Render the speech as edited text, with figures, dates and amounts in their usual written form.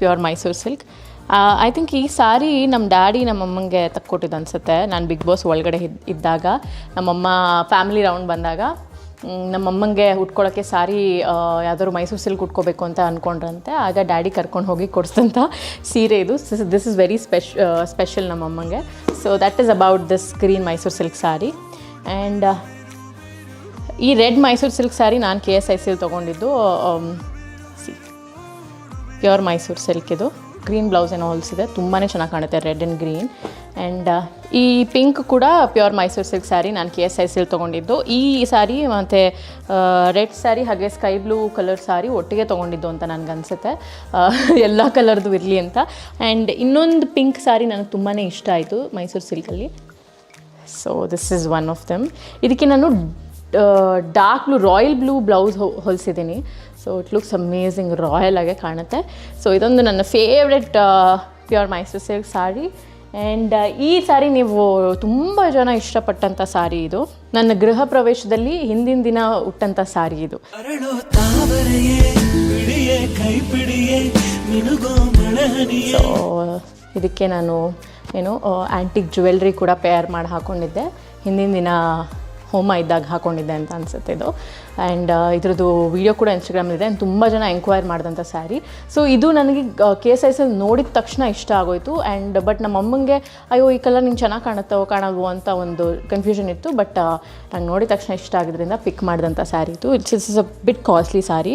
Pure Mysore silk. I think ಈ ಸಾರಿ ನಮ್ಮ daddy ನಮ್ಮಮ್ಮಂಗೆ ತಕ್ಕೊಟ್ಟಿದ್ದು ಅನಿಸುತ್ತೆ. ನಾನು ಬಿಗ್ ಬಾಸ್ ಒಳಗಡೆ ಇದ್ದಾಗ ನಮ್ಮಮ್ಮ ಫ್ಯಾಮಿಲಿ ರೌಂಡ್ ಬಂದಾಗ ನಮ್ಮಮ್ಮಂಗೆ ಉಟ್ಕೊಳ್ಳೋಕ್ಕೆ ಸಾರಿ ಯಾವ್ದಾದ್ರು ಮೈಸೂರು ಸಿಲ್ಕ್ ಉಟ್ಕೋಬೇಕು ಅಂತ ಅಂದ್ಕೊಂಡ್ರಂತೆ. ಆಗ ಡ್ಯಾಡಿ ಕರ್ಕೊಂಡು ಹೋಗಿ ಕೊಡಿಸಿದಂಥ ಸೀರೆ ಇದು. ದಿಸ್ ಇಸ್ ವೆರಿ ಸ್ಪೆಷಲ್ ನಮ್ಮಮ್ಮಂಗೆ. So that is about this green Mysore silk sari. And ಈ ರೆಡ್ ಮೈಸೂರು ಸಿಲ್ಕ್ ಸ್ಯಾರಿ ನಾನು KSICಯಲ್ಲಿ ತೊಗೊಂಡಿದ್ದು. ಪ್ಯೂರ್ ಮೈಸೂರು ಸಿಲ್ಕ್ ಇದು. ಗ್ರೀನ್ ಬ್ಲೌಸ್ ಏನೋ ಹೊಲಿಸಿದೆ, ತುಂಬಾ ಚೆನ್ನಾಗಿ ಕಾಣುತ್ತೆ, ರೆಡ್ ಆ್ಯಂಡ್ ಗ್ರೀನ್. ಆ್ಯಂಡ್ ಈ ಪಿಂಕ್ ಕೂಡ ಪ್ಯೂರ್ ಮೈಸೂರು ಸಿಲ್ಕ್ ಸ್ಯಾರಿ ನಾನು KSICಯಲ್ಲಿ ತೊಗೊಂಡಿದ್ದು. ಈ ಸ್ಯಾರಿ ಮತ್ತು ರೆಡ್ ಸ್ಯಾರಿ ಹಾಗೆ ಸ್ಕೈ ಬ್ಲೂ ಕಲರ್ ಸ್ಯಾರಿ ಒಟ್ಟಿಗೆ ತೊಗೊಂಡಿದ್ದು ಅಂತ ನನಗನ್ಸುತ್ತೆ, ಎಲ್ಲ ಕಲರ್ದು ಇರಲಿ ಅಂತ. ಆ್ಯಂಡ್ ಇನ್ನೊಂದು ಪಿಂಕ್ ಸ್ಯಾರಿ ನನಗೆ ತುಂಬಾ ಇಷ್ಟ ಆಯಿತು ಮೈಸೂರು ಸಿಲ್ಕಲ್ಲಿ. So this is one of them. ಇದಕ್ಕೆ ನಾನು dark blue royal blue blouse ಹೊಲಿಸಿದ್ದೀನಿ. So it looks amazing, royal ಆಗೇ ಕಾಣುತ್ತೆ. ಸೊ ಇದೊಂದು ನನ್ನ favourite pure Mysore silk sari. And ಈ ಸಾರಿ ನೀವು ತುಂಬ ಜನ ಇಷ್ಟಪಟ್ಟಂಥ ಸಾರಿ ಇದು. ನನ್ನ ಗೃಹ ಪ್ರವೇಶದಲ್ಲಿ ಹಿಂದಿನ ದಿನ ಉಟ್ಟಂಥ ಸಾರಿ ಇದು. ಸೊ ಇದಕ್ಕೆ ನಾನು ಆ್ಯಂಟಿಕ್ ಜ್ಯುವೆಲ್ರಿ ಕೂಡ ಪೇರ್ ಮಾಡಿ ಹಾಕ್ಕೊಂಡಿದ್ದೆ. ಹಿಂದಿನ ದಿನ ಹೋಮ ಇದ್ದಾಗ ಹಾಕ್ಕೊಂಡಿದ್ದೆ ಅಂತ ಅನಿಸುತ್ತೆ ಇದು. ಆ್ಯಂಡ್ ಇದ್ರದ್ದು ವೀಡಿಯೋ ಕೂಡ ಇನ್ಸ್ಟಾಗ್ರಾಮಲ್ಲಿದೆ. ತುಂಬ ಜನ ಎಂಕ್ವೈರ್ ಮಾಡಿದಂಥ ಸ್ಯಾರಿ. ಸೊ ಇದು ನನಗೆ KSICಯಲ್ಲಿ ನೋಡಿದ ತಕ್ಷಣ ಇಷ್ಟ ಆಗೋಯಿತು. ಆ್ಯಂಡ್ ಬಟ್ ನಮ್ಮ ಅಮ್ಮಂಗೆ ಅಯ್ಯೋ ಈ ಕಲರ್ ನಿಂಗೆ ಚೆನ್ನಾಗಿ ಕಾಣಲ್ವೋ ಅಂತ ಒಂದು ಕನ್ಫ್ಯೂಷನ್ ಇತ್ತು. ಬಟ್ ನಂಗೆ ನೋಡಿದ ತಕ್ಷಣ ಇಷ್ಟ ಆಗಿದ್ದರಿಂದ ಪಿಕ್ ಮಾಡಿದಂಥ ಸ್ಯಾರಿ ಇದು. It's a bit costly sari.